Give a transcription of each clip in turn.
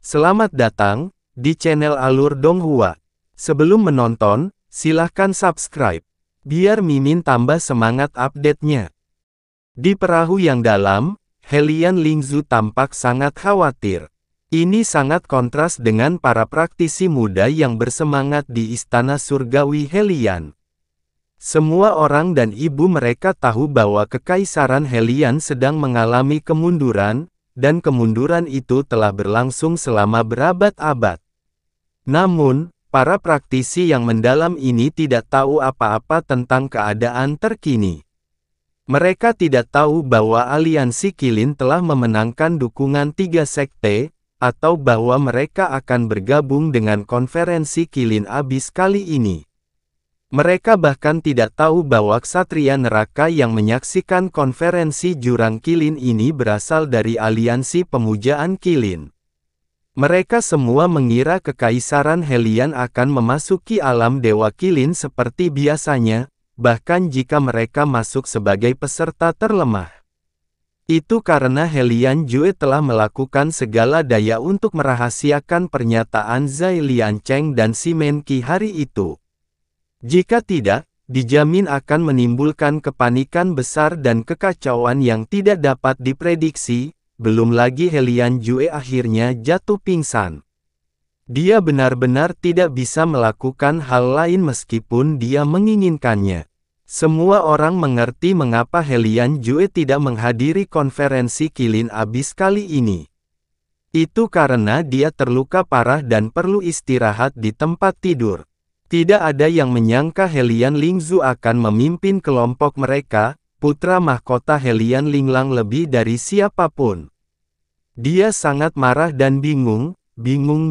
Selamat datang di channel Alur Donghua. Sebelum menonton, silahkan subscribe, biar Mimin tambah semangat update-nya. Di perahu yang dalam, Helian Lingzhu tampak sangat khawatir. Ini sangat kontras dengan para praktisi muda yang bersemangat di Istana Surgawi Helian. Semua orang dan ibu mereka tahu bahwa Kekaisaran Helian sedang mengalami kemunduran, dan kemunduran itu telah berlangsung selama berabad-abad. Namun, para praktisi yang mendalam ini tidak tahu apa-apa tentang keadaan terkini. Mereka tidak tahu bahwa aliansi Qilin telah memenangkan dukungan 3 sekte, atau bahwa mereka akan bergabung dengan konferensi Qilin Abyss kali ini. Mereka bahkan tidak tahu bahwa ksatria neraka yang menyaksikan konferensi jurang Qilin ini berasal dari aliansi pemujaan Qilin. Mereka semua mengira Kekaisaran Helian akan memasuki alam Dewa Qilin seperti biasanya, bahkan jika mereka masuk sebagai peserta terlemah. Itu karena Helian Jue telah melakukan segala daya untuk merahasiakan pernyataan Zai Liancheng dan Simen Qi hari itu. Jika tidak, dijamin akan menimbulkan kepanikan besar dan kekacauan yang tidak dapat diprediksi, belum lagi Helian Jue akhirnya jatuh pingsan. Dia benar-benar tidak bisa melakukan hal lain meskipun dia menginginkannya. Semua orang mengerti mengapa Helian Jue tidak menghadiri konferensi Qilin Abyss kali ini. Itu karena dia terluka parah dan perlu istirahat di tempat tidur. Tidak ada yang menyangka Helian Lingzhu akan memimpin kelompok mereka, putra mahkota Helian Linglang lebih dari siapapun. Dia sangat marah dan bingung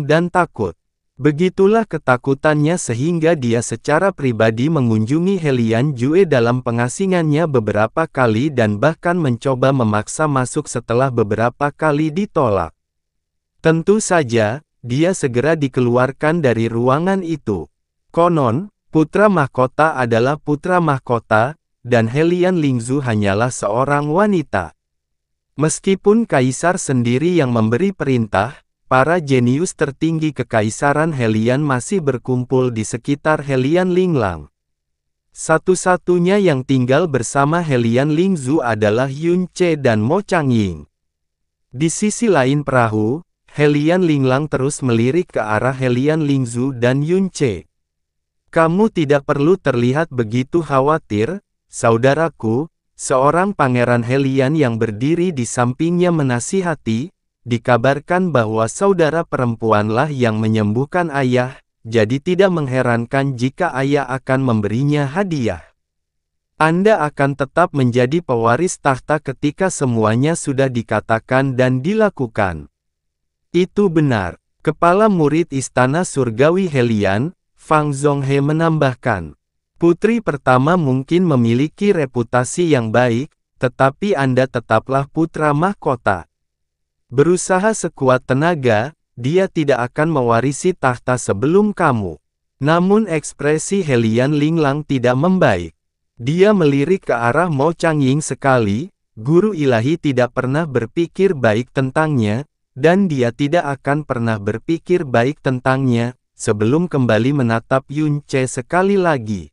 dan takut. Begitulah ketakutannya sehingga dia secara pribadi mengunjungi Helian Jue dalam pengasingannya beberapa kali dan bahkan mencoba memaksa masuk setelah beberapa kali ditolak. Tentu saja, dia segera dikeluarkan dari ruangan itu. Konon, putra mahkota adalah putra mahkota, dan Helian Lingzhu hanyalah seorang wanita. Meskipun kaisar sendiri yang memberi perintah, para jenius tertinggi Kekaisaran Helian masih berkumpul di sekitar Helian Linglang. Satu-satunya yang tinggal bersama Helian Lingzhu adalah Yun Ce dan Mo Changying. Di sisi lain perahu, Helian Linglang terus melirik ke arah Helian Lingzhu dan Yun Ce. Kamu tidak perlu terlihat begitu khawatir, saudaraku, seorang pangeran Helian yang berdiri di sampingnya menasihati, dikabarkan bahwa saudara perempuanlah yang menyembuhkan ayah, jadi tidak mengherankan jika ayah akan memberinya hadiah. Anda akan tetap menjadi pewaris tahta ketika semuanya sudah dikatakan dan dilakukan. Itu benar, kepala murid Istana Surgawi Helian, Fang Zhonghe menambahkan, putri pertama mungkin memiliki reputasi yang baik, tetapi Anda tetaplah putra mahkota. Berusaha sekuat tenaga, dia tidak akan mewarisi tahta sebelum kamu. Namun ekspresi Helian Linglang tidak membaik. Dia melirik ke arah Mo Changying sekali, guru ilahi tidak pernah berpikir baik tentangnya, dan dia tidak akan pernah berpikir baik tentangnya, sebelum kembali menatap Yun Ce sekali lagi.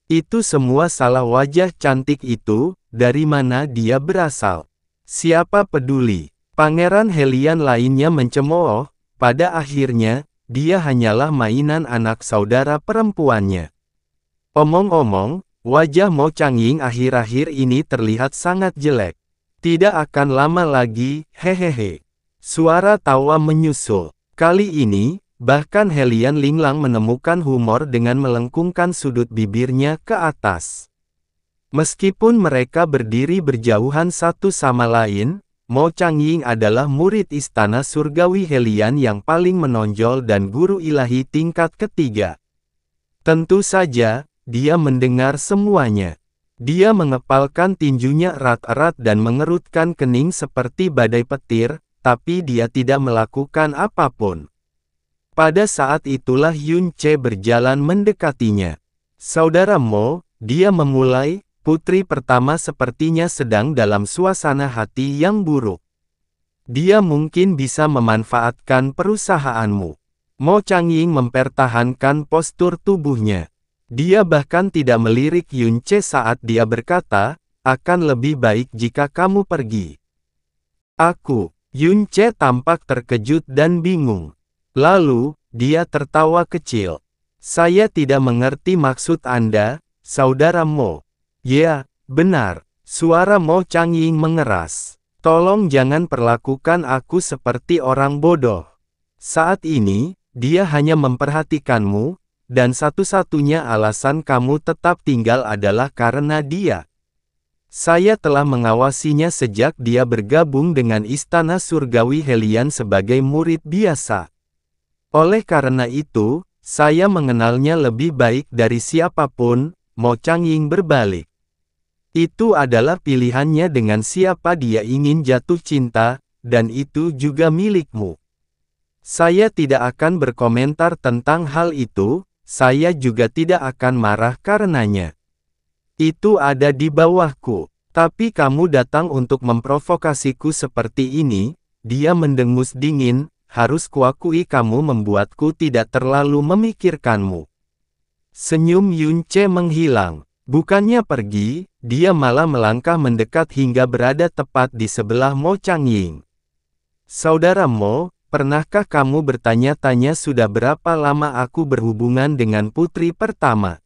Itu semua salah wajah cantik itu, dari mana dia berasal? Siapa peduli? Pangeran Helian lainnya mencemooh, pada akhirnya, dia hanyalah mainan anak saudara perempuannya. Omong-omong, wajah Mo Changying akhir-akhir ini terlihat sangat jelek. Tidak akan lama lagi, hehehe. Suara tawa menyusul. Kali ini, bahkan Helian Linglang menemukan humor dengan melengkungkan sudut bibirnya ke atas. Meskipun mereka berdiri berjauhan satu sama lain, Mo Changying adalah murid Istana Surgawi Helian yang paling menonjol dan guru ilahi tingkat ketiga. Tentu saja, dia mendengar semuanya. Dia mengepalkan tinjunya erat-erat dan mengerutkan kening seperti badai petir, tapi dia tidak melakukan apapun. Pada saat itulah Yun Ce berjalan mendekatinya. Saudara Mo, dia memulai, putri pertama sepertinya sedang dalam suasana hati yang buruk. Dia mungkin bisa memanfaatkan perusahaanmu. Mo Changying mempertahankan postur tubuhnya. Dia bahkan tidak melirik Yun Ce saat dia berkata, akan lebih baik jika kamu pergi. Yun Ce tampak terkejut dan bingung. Lalu, dia tertawa kecil. Saya tidak mengerti maksud Anda, Saudara Mo. Ya, benar. Suara Mo Changying mengeras. Tolong jangan perlakukan aku seperti orang bodoh. Saat ini, dia hanya memperhatikanmu, dan satu-satunya alasan kamu tetap tinggal adalah karena dia. Saya telah mengawasinya sejak dia bergabung dengan Istana Surgawi Helian sebagai murid biasa. Oleh karena itu, saya mengenalnya lebih baik dari siapapun. Mo Changying berbalik. Itu adalah pilihannya dengan siapa dia ingin jatuh cinta, dan itu juga milikmu. Saya tidak akan berkomentar tentang hal itu, saya juga tidak akan marah karenanya. Itu ada di bawahku. Tapi kamu datang untuk memprovokasiku seperti ini, dia mendengus dingin, harus kuakui kamu membuatku tidak terlalu memikirkanmu. Senyum Yun Ce menghilang. Bukannya pergi, dia malah melangkah mendekat hingga berada tepat di sebelah Mo Changying. Saudara Mo, pernahkah kamu bertanya-tanya sudah berapa lama aku berhubungan dengan putri pertama?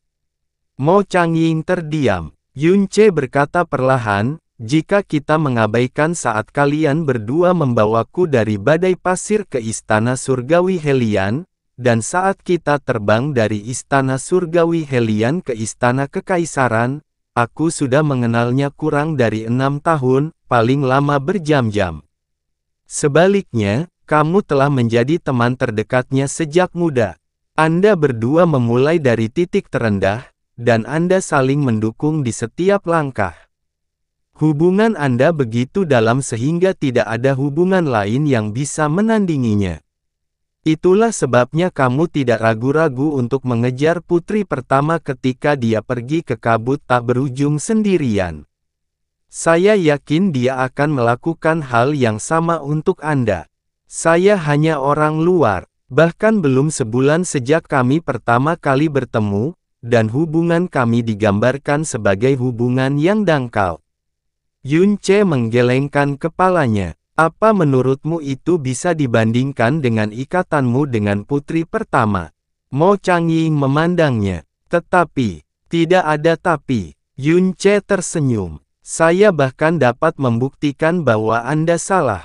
Mo Changying terdiam. Yun Ce berkata perlahan, jika kita mengabaikan saat kalian berdua membawaku dari badai pasir ke Istana Surgawi Helian, dan saat kita terbang dari Istana Surgawi Helian ke Istana Kekaisaran, aku sudah mengenalnya kurang dari 6 tahun, paling lama berjam-jam. Sebaliknya, kamu telah menjadi teman terdekatnya sejak muda. Anda berdua memulai dari titik terendah, dan Anda saling mendukung di setiap langkah. Hubungan Anda begitu dalam sehingga tidak ada hubungan lain yang bisa menandinginya. Itulah sebabnya kamu tidak ragu-ragu untuk mengejar putri pertama ketika dia pergi ke kabut tak berujung sendirian. Saya yakin dia akan melakukan hal yang sama untuk Anda. Saya hanya orang luar, bahkan belum sebulan sejak kami pertama kali bertemu, dan hubungan kami digambarkan sebagai hubungan yang dangkal. Yun Ce menggelengkan kepalanya. Apa menurutmu itu bisa dibandingkan dengan ikatanmu dengan putri pertama? Mo Changying memandangnya. Tetapi, tidak ada tapi. Yun Ce tersenyum. Saya bahkan dapat membuktikan bahwa Anda salah.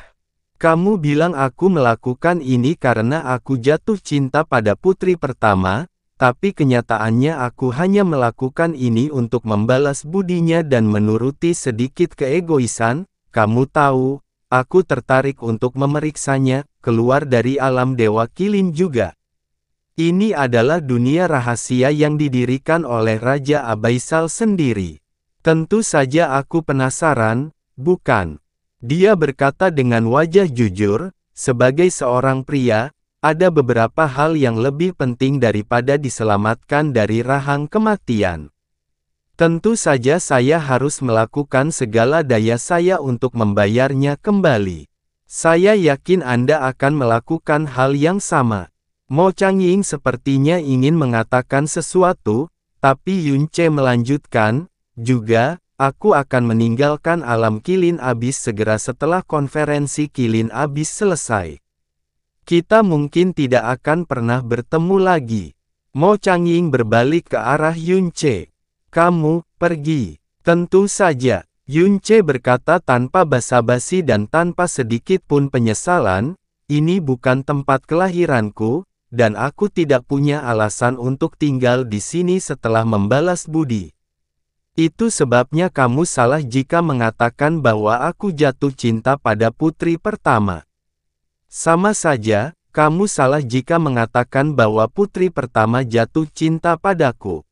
Kamu bilang aku melakukan ini karena aku jatuh cinta pada putri pertama, tapi kenyataannya aku hanya melakukan ini untuk membalas budinya dan menuruti sedikit keegoisan. Kamu tahu, aku tertarik untuk memeriksanya, keluar dari alam Dewa Kilin juga. Ini adalah dunia rahasia yang didirikan oleh Raja Abaisal sendiri. Tentu saja aku penasaran, bukan? Dia berkata dengan wajah jujur, sebagai seorang pria, ada beberapa hal yang lebih penting daripada diselamatkan dari rahang kematian. Tentu saja saya harus melakukan segala daya saya untuk membayarnya kembali. Saya yakin Anda akan melakukan hal yang sama. Mo Changying sepertinya ingin mengatakan sesuatu, tapi Yun Ce melanjutkan, juga, aku akan meninggalkan alam Kilin Abyss segera setelah konferensi Kilin Abyss selesai. Kita mungkin tidak akan pernah bertemu lagi. Mo Changying berbalik ke arah Yun Ce. Kamu, pergi. Tentu saja, Yun Ce berkata tanpa basa-basi dan tanpa sedikit pun penyesalan, ini bukan tempat kelahiranku, dan aku tidak punya alasan untuk tinggal di sini setelah membalas budi. Itu sebabnya kamu salah jika mengatakan bahwa aku jatuh cinta pada putri pertama. Sama saja, kamu salah jika mengatakan bahwa putri pertama jatuh cinta padaku.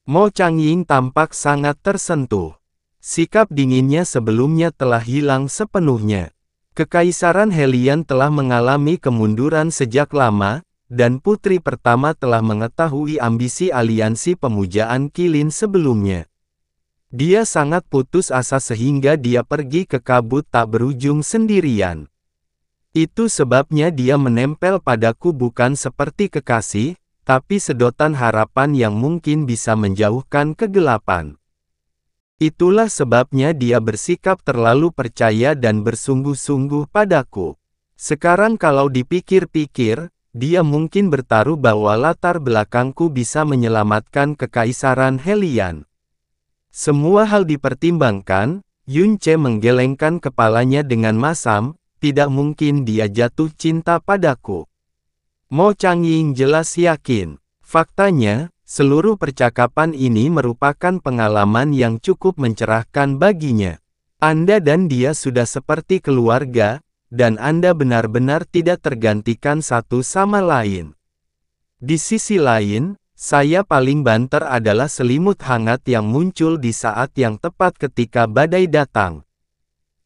Mo Changying tampak sangat tersentuh. Sikap dinginnya sebelumnya telah hilang sepenuhnya. Kekaisaran Helian telah mengalami kemunduran sejak lama, dan putri pertama telah mengetahui ambisi aliansi pemujaan Kilin sebelumnya. Dia sangat putus asa sehingga dia pergi ke kabut tak berujung sendirian. Itu sebabnya dia menempel padaku bukan seperti kekasih, tapi sedotan harapan yang mungkin bisa menjauhkan kegelapan. Itulah sebabnya dia bersikap terlalu percaya dan bersungguh-sungguh padaku. Sekarang kalau dipikir-pikir, dia mungkin bertaruh bahwa latar belakangku bisa menyelamatkan kekaisaran Helian. Semua hal dipertimbangkan, Yun Ce menggelengkan kepalanya dengan masam, tidak mungkin dia jatuh cinta padaku. Mo Changying jelas yakin. Faktanya, seluruh percakapan ini merupakan pengalaman yang cukup mencerahkan baginya. Anda dan dia sudah seperti keluarga, dan Anda benar-benar tidak tergantikan satu sama lain. Di sisi lain, saya paling banter adalah selimut hangat yang muncul di saat yang tepat ketika badai datang.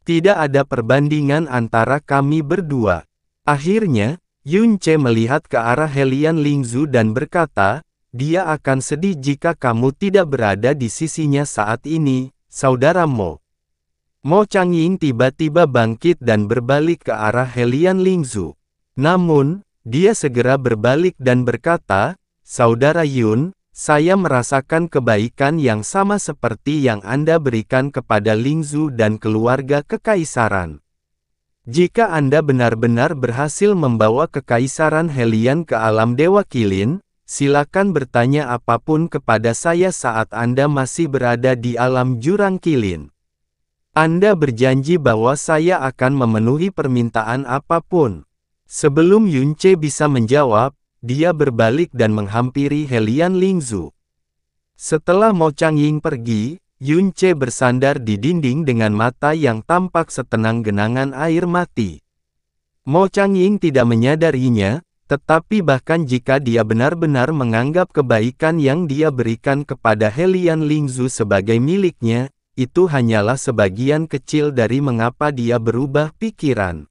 Tidak ada perbandingan antara kami berdua. Akhirnya, Yun Ce melihat ke arah Helian Lingzu dan berkata, dia akan sedih jika kamu tidak berada di sisinya saat ini, saudara Mo. Mo Changying tiba-tiba bangkit dan berbalik ke arah Helian Lingzu. Namun, dia segera berbalik dan berkata, saudara Yun, saya merasakan kebaikan yang sama seperti yang Anda berikan kepada Lingzu dan keluarga kekaisaran. Jika Anda benar-benar berhasil membawa kekaisaran Helian ke alam Dewa Qilin, silakan bertanya apapun kepada saya saat Anda masih berada di alam Jurang Qilin. Anda berjanji bahwa saya akan memenuhi permintaan apapun. Sebelum Yun Ce bisa menjawab, dia berbalik dan menghampiri Helian Lingzu. Setelah Mo Changying pergi, Yun Ce bersandar di dinding dengan mata yang tampak setenang genangan air mati. Mo Changying tidak menyadarinya, tetapi bahkan jika dia benar-benar menganggap kebaikan yang dia berikan kepada Helian Lingzu sebagai miliknya, itu hanyalah sebagian kecil dari mengapa dia berubah pikiran.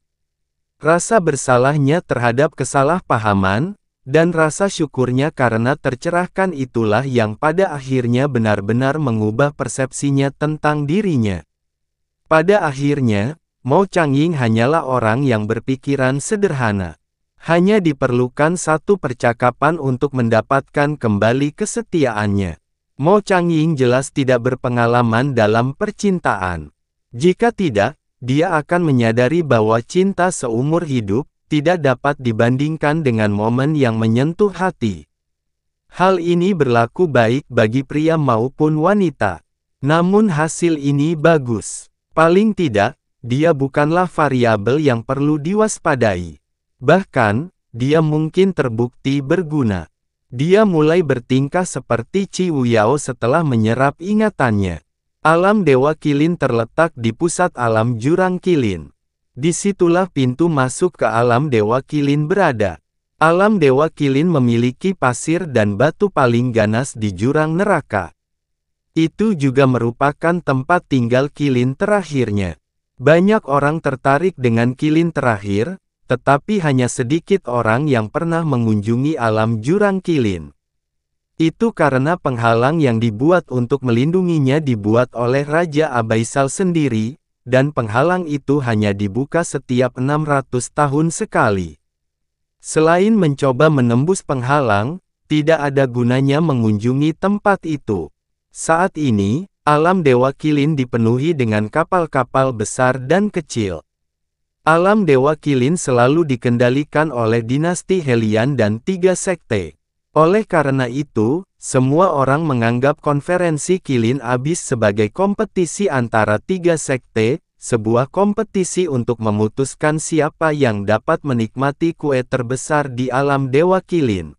Rasa bersalahnya terhadap kesalahpahaman, dan rasa syukurnya karena tercerahkan itulah yang pada akhirnya benar-benar mengubah persepsinya tentang dirinya. Pada akhirnya, Mo Changying hanyalah orang yang berpikiran sederhana. Hanya diperlukan satu percakapan untuk mendapatkan kembali kesetiaannya. Mo Changying jelas tidak berpengalaman dalam percintaan. Jika tidak, dia akan menyadari bahwa cinta seumur hidup tidak dapat dibandingkan dengan momen yang menyentuh hati. Hal ini berlaku baik bagi pria maupun wanita. Namun hasil ini bagus. Paling tidak, dia bukanlah variabel yang perlu diwaspadai. Bahkan, dia mungkin terbukti berguna. Dia mulai bertingkah seperti Qi Wuyao setelah menyerap ingatannya. Alam Dewa Qilin terletak di pusat alam Jurang Qilin. Disitulah pintu masuk ke alam Dewa Qilin berada. Alam Dewa Qilin memiliki pasir dan batu paling ganas di jurang neraka. Itu juga merupakan tempat tinggal Qilin terakhirnya. Banyak orang tertarik dengan Qilin terakhir, tetapi hanya sedikit orang yang pernah mengunjungi alam Jurang Qilin. Itu karena penghalang yang dibuat untuk melindunginya dibuat oleh Raja Abaisal sendiri, dan penghalang itu hanya dibuka setiap 600 tahun sekali. Selain mencoba menembus penghalang, tidak ada gunanya mengunjungi tempat itu. Saat ini, alam Dewa Qilin dipenuhi dengan kapal-kapal besar dan kecil. Alam Dewa Qilin selalu dikendalikan oleh dinasti Helian dan 3 sekte. Oleh karena itu, semua orang menganggap konferensi Qilin Abyss sebagai kompetisi antara 3 sekte, sebuah kompetisi untuk memutuskan siapa yang dapat menikmati kue terbesar di alam Dewa Qilin.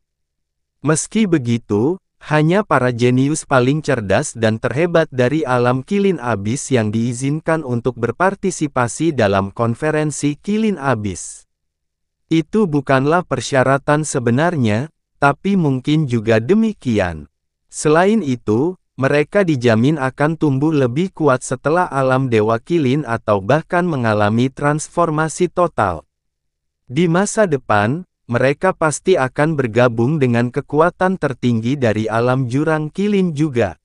Meski begitu, hanya para jenius paling cerdas dan terhebat dari alam Qilin Abyss yang diizinkan untuk berpartisipasi dalam konferensi Qilin Abyss. Itu bukanlah persyaratan sebenarnya, tapi mungkin juga demikian. Selain itu, mereka dijamin akan tumbuh lebih kuat setelah alam Dewa Qilin atau bahkan mengalami transformasi total. Di masa depan, mereka pasti akan bergabung dengan kekuatan tertinggi dari alam Jurang Qilin juga.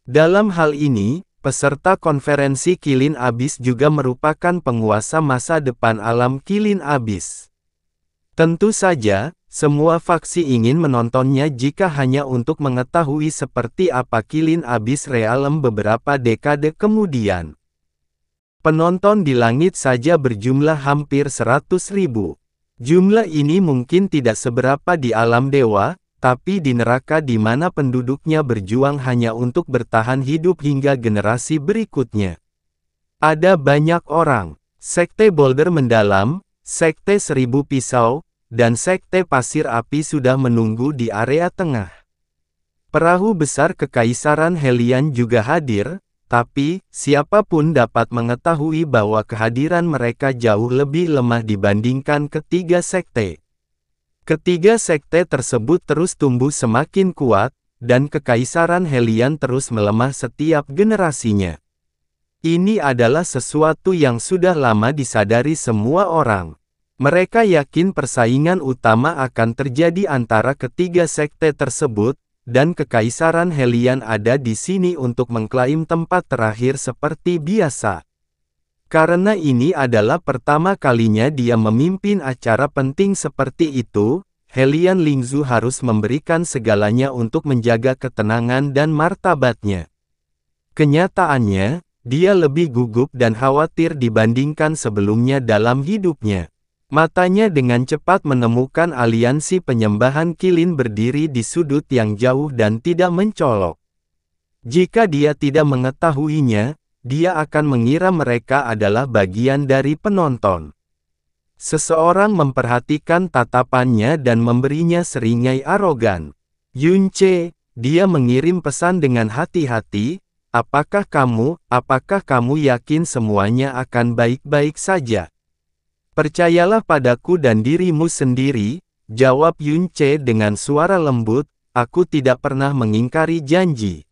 Dalam hal ini, peserta konferensi Kilin Abyss juga merupakan penguasa masa depan alam Kilin Abyss. Tentu saja, semua faksi ingin menontonnya jika hanya untuk mengetahui seperti apa Kilin Abyss Realm beberapa dekade kemudian. Penonton di langit saja berjumlah hampir 100.000. Jumlah ini mungkin tidak seberapa di alam dewa, tapi di neraka di mana penduduknya berjuang hanya untuk bertahan hidup hingga generasi berikutnya. Ada banyak orang, Sekte Boulder Mendalam, Sekte Seribu Pisau, dan Sekte Pasir Api sudah menunggu di area tengah. Perahu besar Kekaisaran Hellion juga hadir, tapi siapapun dapat mengetahui bahwa kehadiran mereka jauh lebih lemah dibandingkan ketiga sekte. Ketiga sekte tersebut terus tumbuh semakin kuat, dan Kekaisaran Hellion terus melemah setiap generasinya. Ini adalah sesuatu yang sudah lama disadari semua orang. Mereka yakin persaingan utama akan terjadi antara ketiga sekte tersebut, dan Kekaisaran Hellion ada di sini untuk mengklaim tempat terakhir seperti biasa. Karena ini adalah pertama kalinya dia memimpin acara penting seperti itu, Hellion Lingzhu harus memberikan segalanya untuk menjaga ketenangan dan martabatnya. Kenyataannya, dia lebih gugup dan khawatir dibandingkan sebelumnya dalam hidupnya. Matanya dengan cepat menemukan aliansi penyembahan Kilin berdiri di sudut yang jauh dan tidak mencolok. Jika dia tidak mengetahuinya, dia akan mengira mereka adalah bagian dari penonton. Seseorang memperhatikan tatapannya dan memberinya seringai arogan. Yunce, dia mengirim pesan dengan hati-hati, apakah kamu yakin semuanya akan baik-baik saja? Percayalah padaku dan dirimu sendiri, jawab Yunce dengan suara lembut, aku tidak pernah mengingkari janji.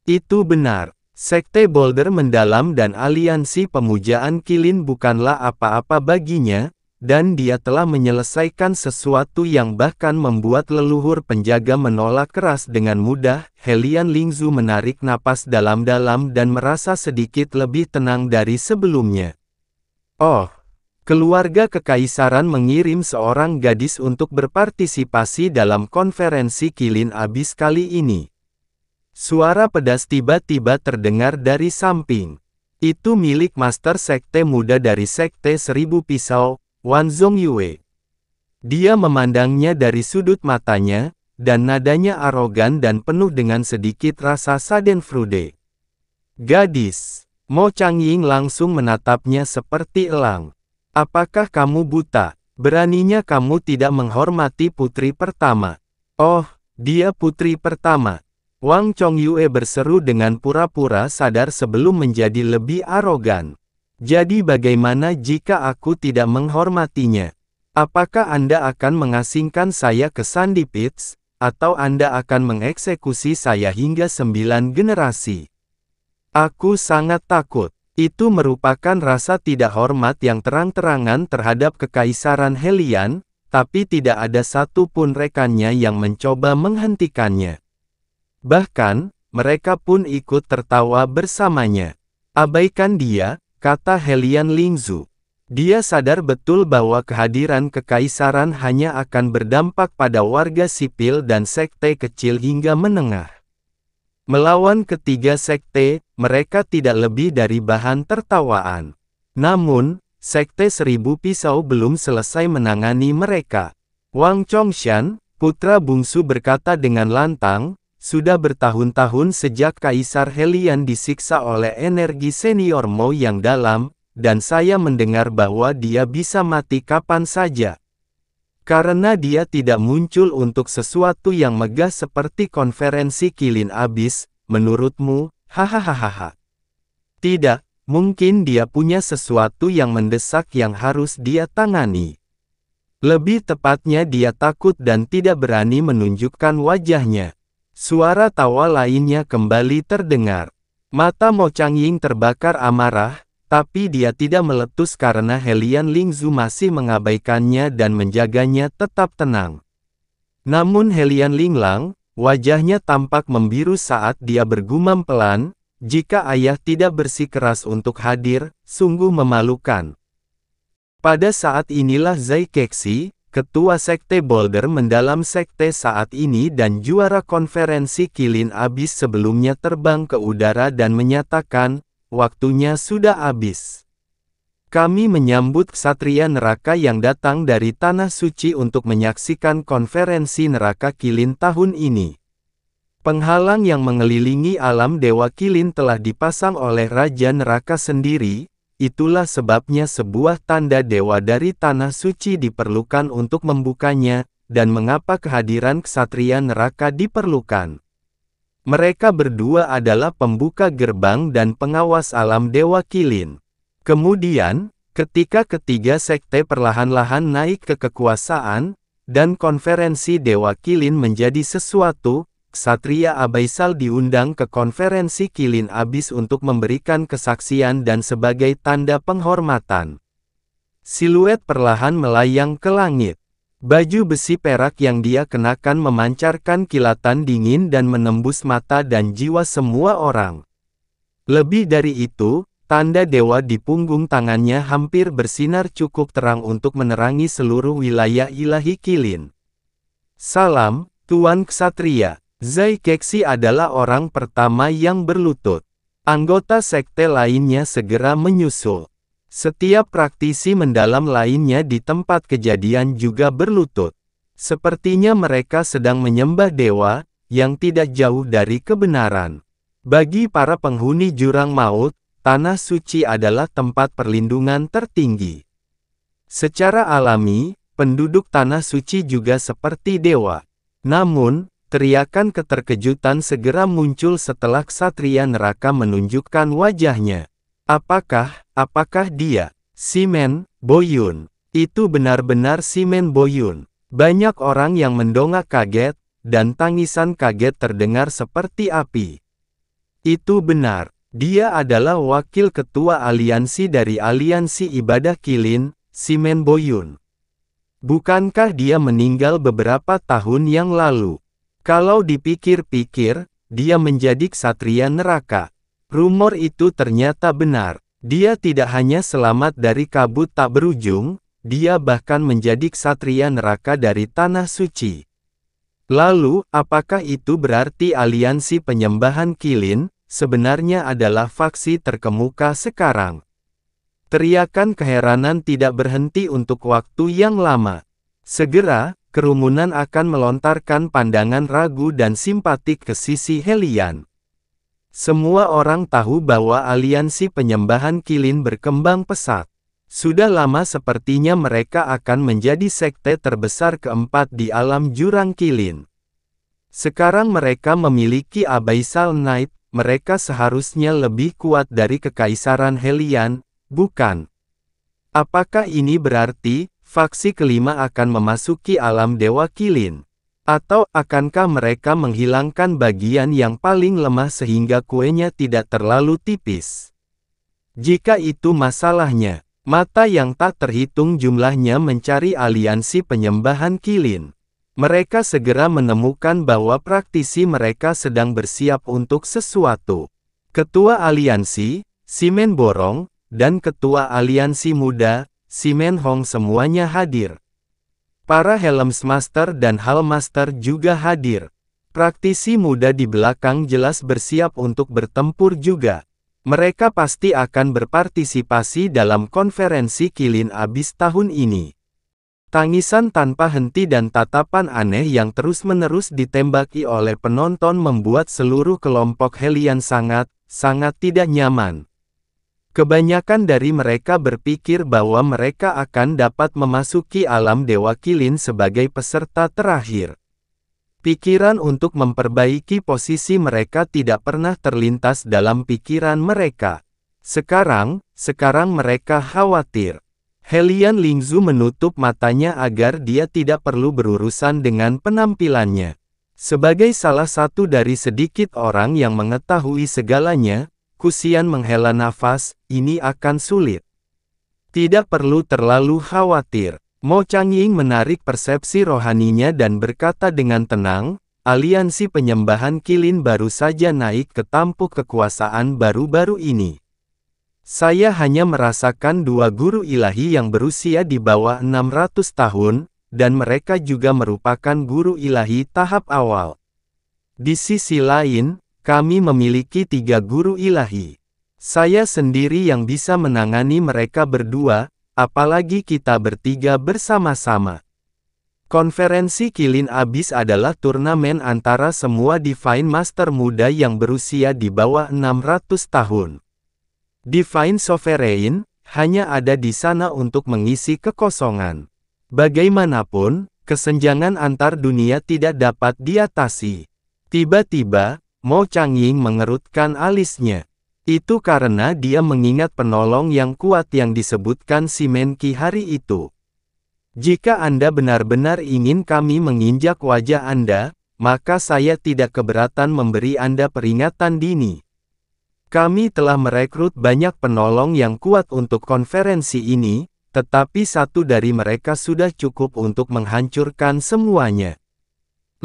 Itu benar. Sekte Boulder Mendalam dan aliansi pemujaan Kilin bukanlah apa-apa baginya, dan dia telah menyelesaikan sesuatu yang bahkan membuat leluhur penjaga menolak keras dengan mudah. Hellion Lingzhu menarik napas dalam-dalam dan merasa sedikit lebih tenang dari sebelumnya. Oh, keluarga kekaisaran mengirim seorang gadis untuk berpartisipasi dalam konferensi Kilin Abyss kali ini. Suara pedas tiba-tiba terdengar dari samping. Itu milik Master Sekte Muda dari Sekte Seribu Pisau, Wan Zongyue. Dia memandangnya dari sudut matanya, dan nadanya arogan dan penuh dengan sedikit rasa schadenfreude. Gadis, Mo Changying langsung menatapnya seperti elang. Apakah kamu buta? Beraninya kamu tidak menghormati putri pertama. Oh, dia putri pertama. Wang Chongyue berseru dengan pura-pura sadar sebelum menjadi lebih arogan. Jadi bagaimana jika aku tidak menghormatinya? Apakah Anda akan mengasingkan saya ke Sandy Pits, atau Anda akan mengeksekusi saya hingga 9 generasi? Aku sangat takut. Itu merupakan rasa tidak hormat yang terang-terangan terhadap Kekaisaran Hellion, tapi tidak ada satu pun rekannya yang mencoba menghentikannya. Bahkan, mereka pun ikut tertawa bersamanya. Abaikan dia, kata Hellion Lingzhu. Dia sadar betul bahwa kehadiran kekaisaran hanya akan berdampak pada warga sipil dan sekte kecil hingga menengah. Melawan ketiga sekte, mereka tidak lebih dari bahan tertawaan. Namun, Sekte Seribu Pisau belum selesai menangani mereka. Wang Chongshan, putra bungsu berkata dengan lantang, sudah bertahun-tahun sejak Kaisar Hellion disiksa oleh energi senior Mo yang dalam, dan saya mendengar bahwa dia bisa mati kapan saja. Karena dia tidak muncul untuk sesuatu yang megah seperti konferensi Kilin Abyss, menurutmu, hahaha. Tidak, mungkin dia punya sesuatu yang mendesak yang harus dia tangani. Lebih tepatnya dia takut dan tidak berani menunjukkan wajahnya. Suara tawa lainnya kembali terdengar. Mata Mo Changying terbakar amarah, tapi dia tidak meletus karena Hellion Lingzhu masih mengabaikannya dan menjaganya tetap tenang. Namun Hellion Linglang, wajahnya tampak membiru saat dia bergumam pelan, jika ayah tidak bersikeras untuk hadir, sungguh memalukan. Pada saat inilah Zai Kexi, ketua Sekte Boulder Mendalam Sekte saat ini dan juara konferensi Kilin Abyss sebelumnya terbang ke udara dan menyatakan, waktunya sudah habis. Kami menyambut ksatria neraka yang datang dari Tanah Suci untuk menyaksikan konferensi neraka Kilin tahun ini. Penghalang yang mengelilingi alam Dewa Kilin telah dipasang oleh Raja Neraka sendiri, itulah sebabnya sebuah tanda dewa dari Tanah Suci diperlukan untuk membukanya, dan mengapa kehadiran ksatria neraka diperlukan. Mereka berdua adalah pembuka gerbang dan pengawas alam Dewa Kilin. Kemudian, ketika ketiga sekte perlahan-lahan naik ke kekuasaan, dan konferensi Dewa Kilin menjadi sesuatu, Ksatria Abaisal diundang ke konferensi Kilin Abyss untuk memberikan kesaksian dan sebagai tanda penghormatan. Siluet perlahan melayang ke langit. Baju besi perak yang dia kenakan memancarkan kilatan dingin dan menembus mata dan jiwa semua orang. Lebih dari itu, tanda dewa di punggung tangannya hampir bersinar cukup terang untuk menerangi seluruh wilayah ilahi Kilin. Salam, Tuan Ksatria. Zai Kexi adalah orang pertama yang berlutut. Anggota sekte lainnya segera menyusul. Setiap praktisi mendalam lainnya di tempat kejadian juga berlutut. Sepertinya mereka sedang menyembah dewa, yang tidak jauh dari kebenaran. Bagi para penghuni jurang maut, Tanah Suci adalah tempat perlindungan tertinggi. Secara alami, penduduk Tanah Suci juga seperti dewa. Namun, teriakan keterkejutan segera muncul setelah ksatria neraka menunjukkan wajahnya. Apakah dia? Simen Boyun. Itu benar-benar Simen Boyun. Banyak orang yang mendongak kaget, dan tangisan kaget terdengar seperti api. Itu benar. Dia adalah wakil ketua aliansi dari Aliansi Ibadah Kilin, Simen Boyun. Bukankah dia meninggal beberapa tahun yang lalu? Kalau dipikir-pikir, dia menjadi ksatria neraka. Rumor itu ternyata benar. Dia tidak hanya selamat dari kabut tak berujung, dia bahkan menjadi ksatria neraka dari Tanah Suci. Lalu, apakah itu berarti aliansi penyembahan Kilin, sebenarnya adalah faksi terkemuka sekarang? Teriakan keheranan tidak berhenti untuk waktu yang lama. Segera, kerumunan akan melontarkan pandangan ragu dan simpatik ke sisi Helian. Semua orang tahu bahwa aliansi penyembahan Kilin berkembang pesat. Sudah lama sepertinya mereka akan menjadi sekte terbesar keempat di alam jurang Kilin. Sekarang mereka memiliki Abyssal Knight, mereka seharusnya lebih kuat dari Kekaisaran Helian, bukan? Apakah ini berarti faksi kelima akan memasuki alam Dewa Kilin? Atau akankah mereka menghilangkan bagian yang paling lemah sehingga kuenya tidak terlalu tipis? Jika itu masalahnya, mata yang tak terhitung jumlahnya mencari aliansi penyembahan Kilin. Mereka segera menemukan bahwa praktisi mereka sedang bersiap untuk sesuatu. Ketua aliansi, Simen Borong, dan ketua aliansi muda, Simen Hong semuanya hadir. Para Helmsmaster dan Hallmaster juga hadir. Praktisi muda di belakang jelas bersiap untuk bertempur juga. Mereka pasti akan berpartisipasi dalam konferensi Kilin Abyss tahun ini. Tangisan tanpa henti dan tatapan aneh yang terus-menerus ditembaki oleh penonton membuat seluruh kelompok Helian sangat tidak nyaman. Kebanyakan dari mereka berpikir bahwa mereka akan dapat memasuki alam Dewa Kilin sebagai peserta terakhir. Pikiran untuk memperbaiki posisi mereka tidak pernah terlintas dalam pikiran mereka. Sekarang mereka khawatir. Helian Lingzu menutup matanya agar dia tidak perlu berurusan dengan penampilannya. Sebagai salah satu dari sedikit orang yang mengetahui segalanya, Kusian menghela nafas, ini akan sulit. Tidak perlu terlalu khawatir. Mo Changying menarik persepsi rohaninya dan berkata dengan tenang, aliansi penyembahan Qilin baru saja naik ke tampuk kekuasaan baru-baru ini. Saya hanya merasakan dua guru ilahi yang berusia di bawah 600 tahun, dan mereka juga merupakan guru ilahi tahap awal. Di sisi lain, kami memiliki 3 guru ilahi. Saya sendiri yang bisa menangani mereka berdua, apalagi kita bertiga bersama-sama. Konferensi Qilin Abyss adalah turnamen antara semua Divine Master muda yang berusia di bawah 600 tahun. Divine Sovereign hanya ada di sana untuk mengisi kekosongan. Bagaimanapun, kesenjangan antar dunia tidak dapat diatasi. Tiba-tiba, Mo Changying mengerutkan alisnya. Itu karena dia mengingat penolong yang kuat yang disebutkan si Menqi hari itu. Jika Anda benar-benar ingin kami menginjak wajah Anda, maka saya tidak keberatan memberi Anda peringatan dini. Kami telah merekrut banyak penolong yang kuat untuk konferensi ini, tetapi satu dari mereka sudah cukup untuk menghancurkan semuanya.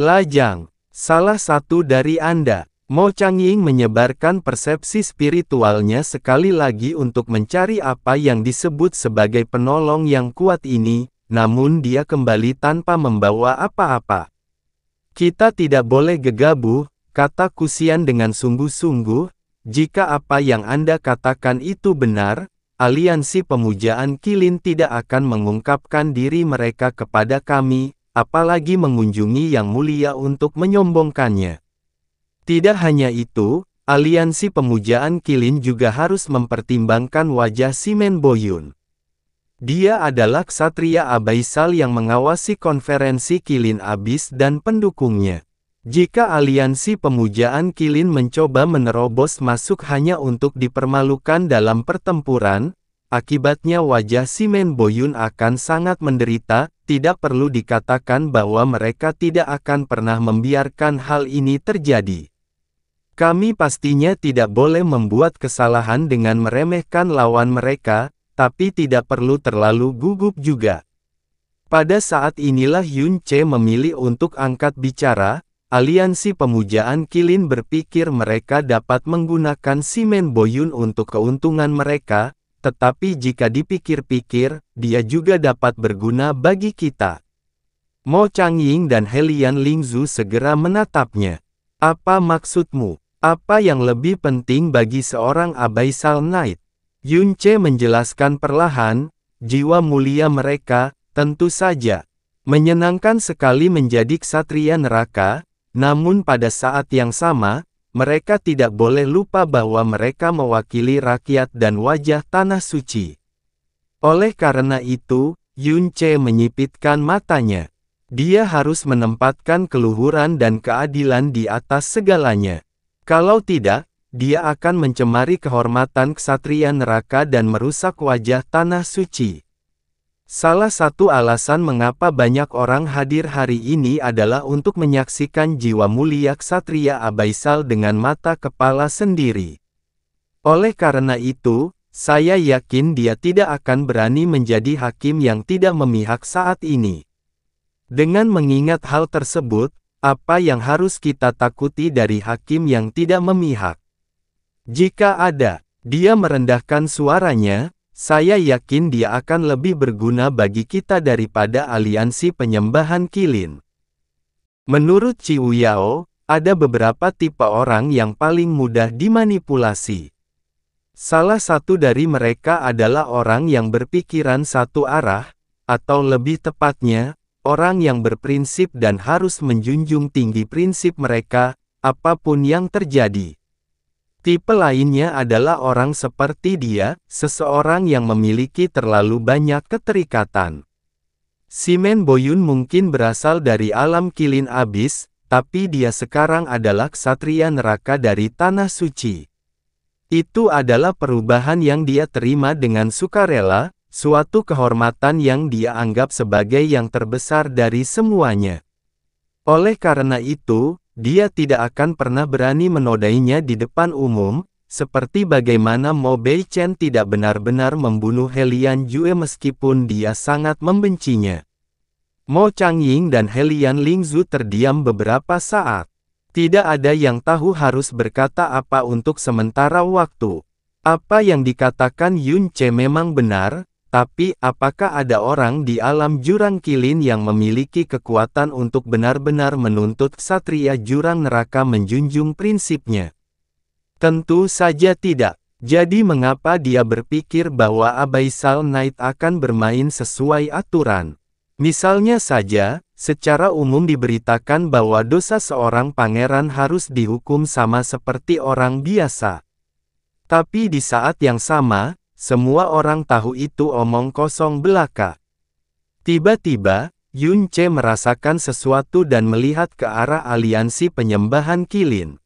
Lajang, salah satu dari Anda. Mo Changying menyebarkan persepsi spiritualnya sekali lagi untuk mencari apa yang disebut sebagai penolong yang kuat ini, namun dia kembali tanpa membawa apa-apa. Kita tidak boleh gegabah, kata Kusian dengan sungguh-sungguh. Jika apa yang Anda katakan itu benar, aliansi pemujaan Qilin tidak akan mengungkapkan diri mereka kepada kami, apalagi mengunjungi Yang Mulia untuk menyombongkannya. Tidak hanya itu, aliansi pemujaan Qilin juga harus mempertimbangkan wajah Simen Boyun. Dia adalah ksatria abaisal yang mengawasi konferensi Qilin Abyss dan pendukungnya. Jika aliansi pemujaan Qilin mencoba menerobos masuk hanya untuk dipermalukan dalam pertempuran, akibatnya wajah Simen Boyun akan sangat menderita. Tidak perlu dikatakan bahwa mereka tidak akan pernah membiarkan hal ini terjadi. Kami pastinya tidak boleh membuat kesalahan dengan meremehkan lawan mereka, tapi tidak perlu terlalu gugup juga. Pada saat inilah Yun Ce memilih untuk angkat bicara. Aliansi pemujaan Qilin berpikir mereka dapat menggunakan Simen Boyun untuk keuntungan mereka, tetapi jika dipikir-pikir, dia juga dapat berguna bagi kita. Mo Changying dan Helian Lingzu segera menatapnya. Apa maksudmu? Apa yang lebih penting bagi seorang Abyssal Knight? Yun Ce menjelaskan perlahan, jiwa mulia mereka, tentu saja. Menyenangkan sekali menjadi ksatria neraka, namun pada saat yang sama, mereka tidak boleh lupa bahwa mereka mewakili rakyat dan wajah tanah suci. Oleh karena itu, Yun Ce menyipitkan matanya. Dia harus menempatkan keluhuran dan keadilan di atas segalanya. Kalau tidak, dia akan mencemari kehormatan ksatria neraka dan merusak wajah tanah suci. Salah satu alasan mengapa banyak orang hadir hari ini adalah untuk menyaksikan jiwa mulia ksatria abaisal dengan mata kepala sendiri. Oleh karena itu, saya yakin dia tidak akan berani menjadi hakim yang tidak memihak saat ini. Dengan mengingat hal tersebut, apa yang harus kita takuti dari hakim yang tidak memihak? Jika ada, dia merendahkan suaranya, saya yakin dia akan lebih berguna bagi kita daripada aliansi penyembahan Qilin. Menurut Qiu Yao, ada beberapa tipe orang yang paling mudah dimanipulasi. Salah satu dari mereka adalah orang yang berpikiran satu arah, atau lebih tepatnya, orang yang berprinsip dan harus menjunjung tinggi prinsip mereka, apapun yang terjadi. Tipe lainnya adalah orang seperti dia, seseorang yang memiliki terlalu banyak keterikatan. Simen Boyun mungkin berasal dari alam Qilin Abyss, tapi dia sekarang adalah ksatria neraka dari tanah suci. Itu adalah perubahan yang dia terima dengan sukarela, suatu kehormatan yang dia anggap sebagai yang terbesar dari semuanya. Oleh karena itu, dia tidak akan pernah berani menodainya di depan umum, seperti bagaimana Mo Beichen tidak benar-benar membunuh Helian Jue meskipun dia sangat membencinya. Mo Changying dan Helian Lingzu terdiam beberapa saat. Tidak ada yang tahu harus berkata apa untuk sementara waktu. Apa yang dikatakan Yun Ce memang benar, tapi apakah ada orang di alam jurang kilin yang memiliki kekuatan untuk benar-benar menuntut ksatria jurang neraka menjunjung prinsipnya? Tentu saja tidak. Jadi mengapa dia berpikir bahwa Abyssal Knight akan bermain sesuai aturan? Misalnya saja, secara umum diberitakan bahwa dosa seorang pangeran harus dihukum sama seperti orang biasa. Tapi di saat yang sama, semua orang tahu itu omong kosong belaka. Tiba-tiba, Yun Ce merasakan sesuatu dan melihat ke arah aliansi penyembahan kilin.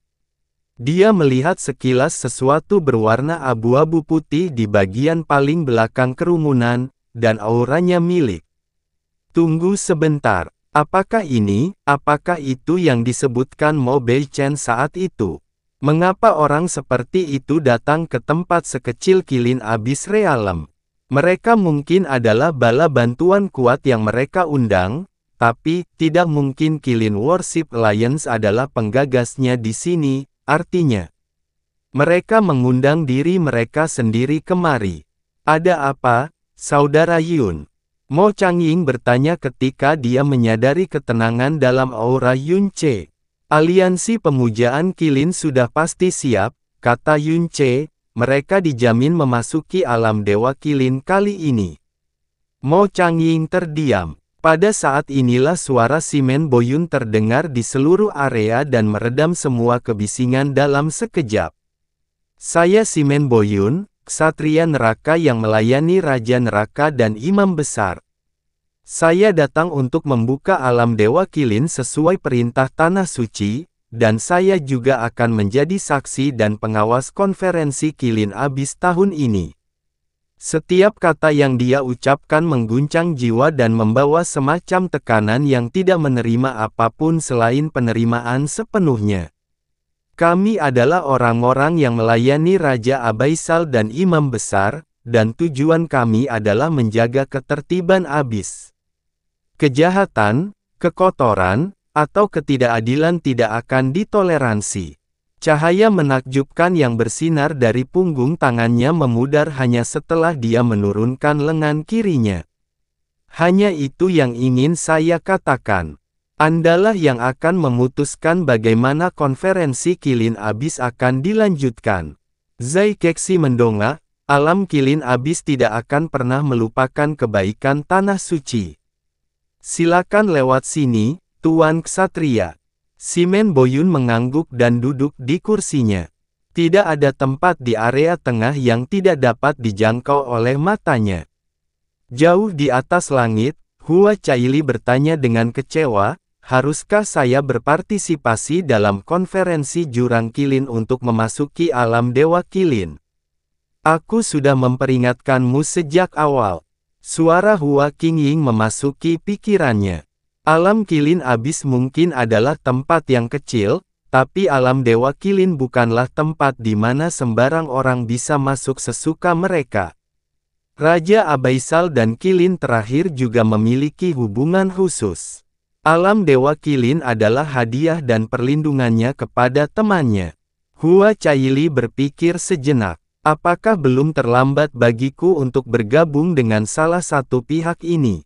Dia melihat sekilas sesuatu berwarna abu-abu putih di bagian paling belakang kerumunan, dan auranya milik. Tunggu sebentar, apakah itu yang disebutkan Mo Beichen saat itu? Mengapa orang seperti itu datang ke tempat sekecil kilin Abyss Realm? Mereka mungkin adalah bala bantuan kuat yang mereka undang, tapi tidak mungkin Kilin Worship Alliance adalah penggagasnya di sini, artinya mereka mengundang diri mereka sendiri kemari. Ada apa, Saudara Yun? Mo Changying bertanya ketika dia menyadari ketenangan dalam aura Yun Ce. Aliansi pemujaan kilin sudah pasti siap, kata Yun Ce, mereka dijamin memasuki alam dewa kilin kali ini. Mo Changying terdiam. Pada saat inilah suara Simen Boyun terdengar di seluruh area dan meredam semua kebisingan dalam sekejap. Saya Simen Boyun, ksatria neraka yang melayani Raja Neraka dan Imam Besar. Saya datang untuk membuka alam Dewa Kilin sesuai perintah Tanah Suci, dan saya juga akan menjadi saksi dan pengawas konferensi Kilin Abyss tahun ini. Setiap kata yang dia ucapkan mengguncang jiwa dan membawa semacam tekanan yang tidak menerima apapun selain penerimaan sepenuhnya. Kami adalah orang-orang yang melayani Raja Abyssal dan Imam Besar, dan tujuan kami adalah menjaga ketertiban Abyss. Kejahatan, kekotoran, atau ketidakadilan tidak akan ditoleransi. Cahaya menakjubkan yang bersinar dari punggung tangannya memudar hanya setelah dia menurunkan lengan kirinya. Hanya itu yang ingin saya katakan. Andalah yang akan memutuskan bagaimana konferensi Kilin Abyss akan dilanjutkan. Zai Kexi mendongak, alam Kilin Abyss tidak akan pernah melupakan kebaikan Tanah Suci. Silakan lewat sini, Tuan Ksatria. Simen Boyun mengangguk dan duduk di kursinya. Tidak ada tempat di area tengah yang tidak dapat dijangkau oleh matanya. Jauh di atas langit, Hua Caili bertanya dengan kecewa, haruskah saya berpartisipasi dalam konferensi Jurang Kilin untuk memasuki alam Dewa Kilin? Aku sudah memperingatkanmu sejak awal. Suara Hua Qingying memasuki pikirannya. Alam Kilin Abyss mungkin adalah tempat yang kecil, tapi alam Dewa Kilin bukanlah tempat di mana sembarang orang bisa masuk sesuka mereka. Raja Abyssal dan Kilin terakhir juga memiliki hubungan khusus. Alam Dewa Kilin adalah hadiah dan perlindungannya kepada temannya. Hua Caili berpikir sejenak. Apakah belum terlambat bagiku untuk bergabung dengan salah satu pihak ini?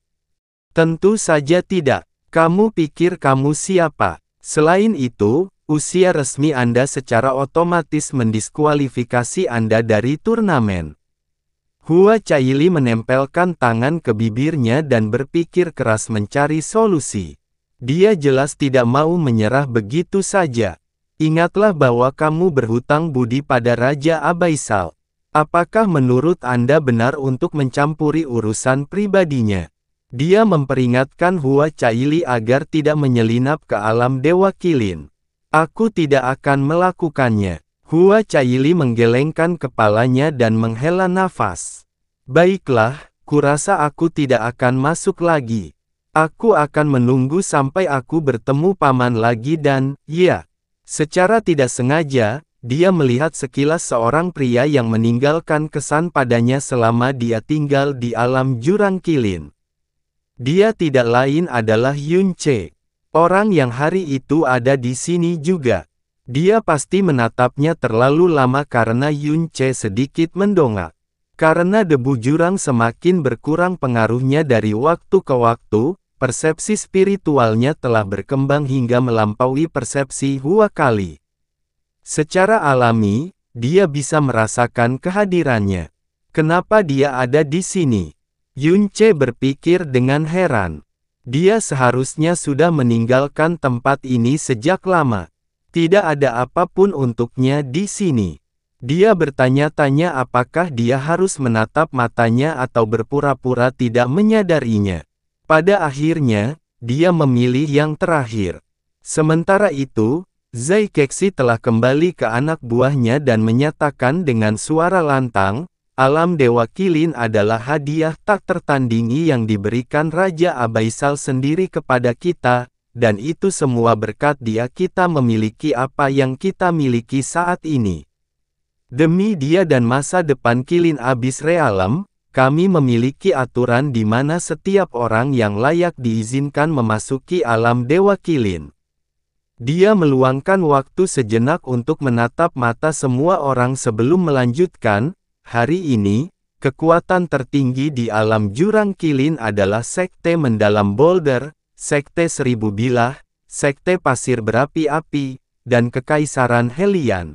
Tentu saja tidak. Kamu pikir kamu siapa? Selain itu, usia resmi Anda secara otomatis mendiskualifikasi Anda dari turnamen. Hua Caili menempelkan tangan ke bibirnya dan berpikir keras mencari solusi. Dia jelas tidak mau menyerah begitu saja. Ingatlah bahwa kamu berhutang budi pada Raja Abyssal. Apakah menurut Anda benar untuk mencampuri urusan pribadinya? Dia memperingatkan Hua Caili agar tidak menyelinap ke alam Dewa Kilin. Aku tidak akan melakukannya. Hua Caili menggelengkan kepalanya dan menghela nafas. Baiklah, kurasa aku tidak akan masuk lagi. Aku akan menunggu sampai aku bertemu paman lagi dan, ya. Secara tidak sengaja, dia melihat sekilas seorang pria yang meninggalkan kesan padanya selama dia tinggal di alam Jurang Kilin. Dia tidak lain adalah Yun Ce. Orang yang hari itu ada di sini juga. Dia pasti menatapnya terlalu lama karena Yun Ce sedikit mendongak. Karena debu jurang semakin berkurang pengaruhnya dari waktu ke waktu, persepsi spiritualnya telah berkembang hingga melampaui persepsi Hua Kali. Secara alami, dia bisa merasakan kehadirannya. Kenapa dia ada di sini? Yun Ce berpikir dengan heran. Dia seharusnya sudah meninggalkan tempat ini sejak lama. Tidak ada apapun untuknya di sini. Dia bertanya-tanya apakah dia harus menatap matanya atau berpura-pura tidak menyadarinya. Pada akhirnya, dia memilih yang terakhir. Sementara itu, Zai Kexi telah kembali ke anak buahnya dan menyatakan dengan suara lantang, alam Dewa Qilin adalah hadiah tak tertandingi yang diberikan Raja Abaisal sendiri kepada kita, dan itu semua berkat dia kita memiliki apa yang kita miliki saat ini. Demi dia dan masa depan Qilin Abyss Realm, kami memiliki aturan di mana setiap orang yang layak diizinkan memasuki alam Dewa Qilin. Dia meluangkan waktu sejenak untuk menatap mata semua orang sebelum melanjutkan, hari ini, kekuatan tertinggi di alam jurang Qilin adalah Sekte Mendalam Boulder, Sekte Seribu Bilah, Sekte Pasir Berapi-api, dan Kekaisaran Helian.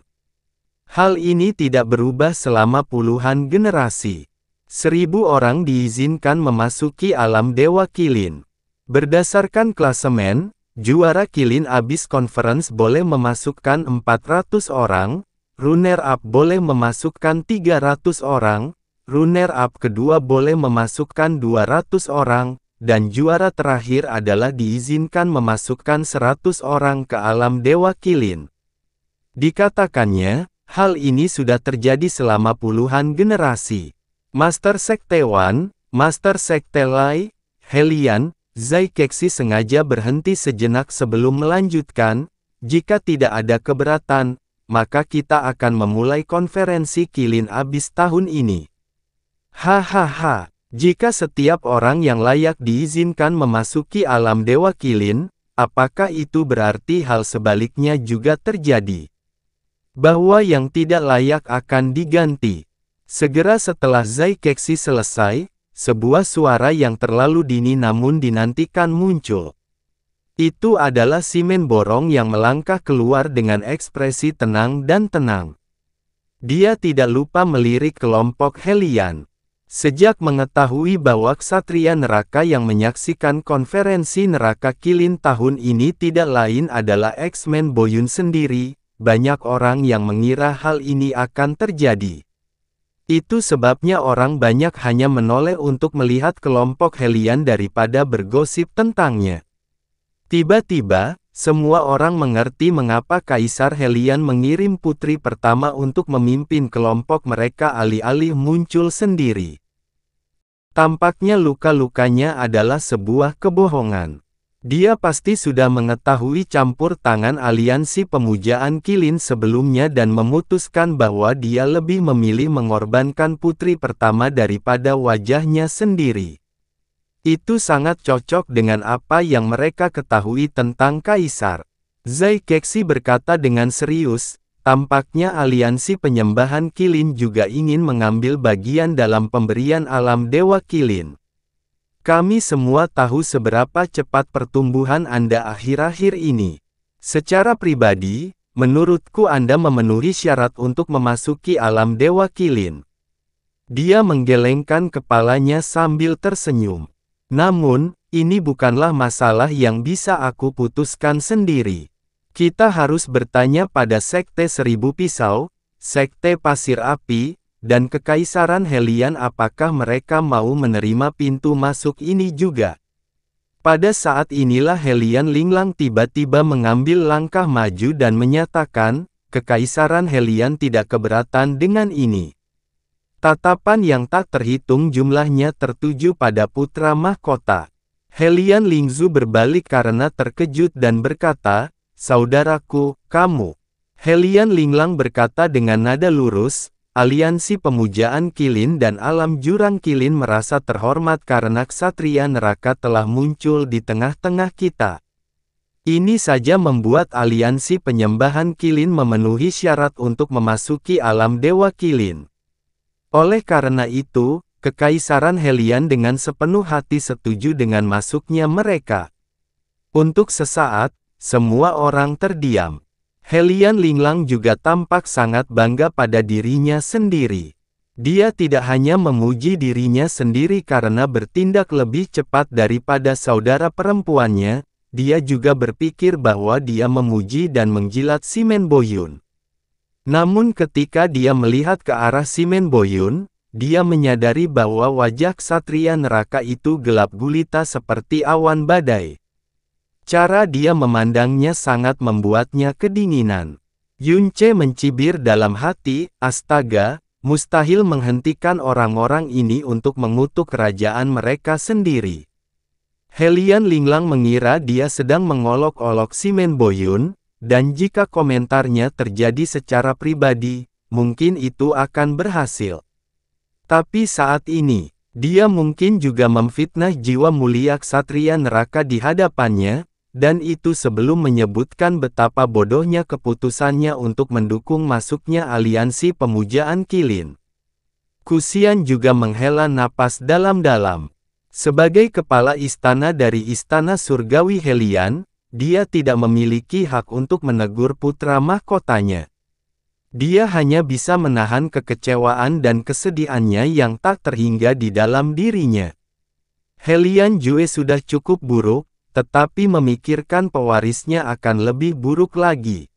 Hal ini tidak berubah selama puluhan generasi. 1000 orang diizinkan memasuki alam Dewa Qilin. Berdasarkan klasemen, juara Qilin Abyss Conference boleh memasukkan 400 orang, runner-up boleh memasukkan 300 orang, runner-up kedua boleh memasukkan 200 orang, dan juara terakhir adalah diizinkan memasukkan 100 orang ke alam Dewa Qilin. Dikatakannya, hal ini sudah terjadi selama puluhan generasi. Master Sekte Wan, Master Sekte Lai, Helian, Zai Kexi sengaja berhenti sejenak sebelum melanjutkan, jika tidak ada keberatan, maka kita akan memulai konferensi Qilin Abyss tahun ini. Hahaha, jika setiap orang yang layak diizinkan memasuki alam Dewa Qilin, apakah itu berarti hal sebaliknya juga terjadi? Bahwa yang tidak layak akan diganti. Segera setelah Zai Kexi selesai, sebuah suara yang terlalu dini namun dinantikan muncul. Itu adalah Simen Borong yang melangkah keluar dengan ekspresi tenang dan tenang. Dia tidak lupa melirik kelompok Helian. Sejak mengetahui bahwa ksatria neraka yang menyaksikan konferensi neraka Qilin tahun ini tidak lain adalah X-Men Boyun sendiri, banyak orang yang mengira hal ini akan terjadi. Itu sebabnya orang banyak hanya menoleh untuk melihat kelompok Helian daripada bergosip tentangnya. Tiba-tiba, semua orang mengerti mengapa Kaisar Helian mengirim putri pertama untuk memimpin kelompok mereka alih-alih muncul sendiri. Tampaknya luka-lukanya adalah sebuah kebohongan. Dia pasti sudah mengetahui campur tangan aliansi pemujaan Qilin sebelumnya dan memutuskan bahwa dia lebih memilih mengorbankan putri pertama daripada wajahnya sendiri. Itu sangat cocok dengan apa yang mereka ketahui tentang Kaisar. Zai Kexi berkata dengan serius, tampaknya aliansi penyembahan Qilin juga ingin mengambil bagian dalam pemberian alam Dewa Qilin. Kami semua tahu seberapa cepat pertumbuhan Anda akhir-akhir ini. Secara pribadi, menurutku Anda memenuhi syarat untuk memasuki alam Dewa Qilin. Dia menggelengkan kepalanya sambil tersenyum. Namun, ini bukanlah masalah yang bisa aku putuskan sendiri. Kita harus bertanya pada Sekte Seribu Pisau, Sekte Pasir Api, dan Kekaisaran Helian apakah mereka mau menerima pintu masuk ini juga. Pada saat inilah Helian Linglang tiba-tiba mengambil langkah maju dan menyatakan, Kekaisaran Helian tidak keberatan dengan ini. Tatapan yang tak terhitung jumlahnya tertuju pada putra mahkota. Helian Lingzu berbalik karena terkejut dan berkata, saudaraku, kamu. Helian Linglang berkata dengan nada lurus, aliansi pemujaan Qilin dan alam jurang Qilin merasa terhormat karena ksatria neraka telah muncul di tengah-tengah kita. Ini saja membuat aliansi penyembahan Qilin memenuhi syarat untuk memasuki alam Dewa Qilin. Oleh karena itu, Kekaisaran Hellion dengan sepenuh hati setuju dengan masuknya mereka. Untuk sesaat, semua orang terdiam. Hellion Linglang juga tampak sangat bangga pada dirinya sendiri. Dia tidak hanya memuji dirinya sendiri karena bertindak lebih cepat daripada saudara perempuannya, dia juga berpikir bahwa dia memuji dan menjilat Simen Boyun. Namun ketika dia melihat ke arah Simen Boyun, dia menyadari bahwa wajah ksatria neraka itu gelap gulita seperti awan badai. Cara dia memandangnya sangat membuatnya kedinginan. Yunce mencibir dalam hati, astaga, mustahil menghentikan orang-orang ini untuk mengutuk kerajaan mereka sendiri. Hellion Linglang mengira dia sedang mengolok-olok Simen Boyun, dan jika komentarnya terjadi secara pribadi, mungkin itu akan berhasil. Tapi saat ini, dia mungkin juga memfitnah jiwa mulia ksatria neraka di hadapannya, dan itu sebelum menyebutkan betapa bodohnya keputusannya untuk mendukung masuknya aliansi pemujaan Qilin. Kusian juga menghela napas dalam-dalam. Sebagai kepala istana dari istana surgawi Hellion, dia tidak memiliki hak untuk menegur putra mahkotanya. Dia hanya bisa menahan kekecewaan dan kesedihannya yang tak terhingga di dalam dirinya. Hellion Jue sudah cukup buruk, tetapi memikirkan pewarisnya akan lebih buruk lagi.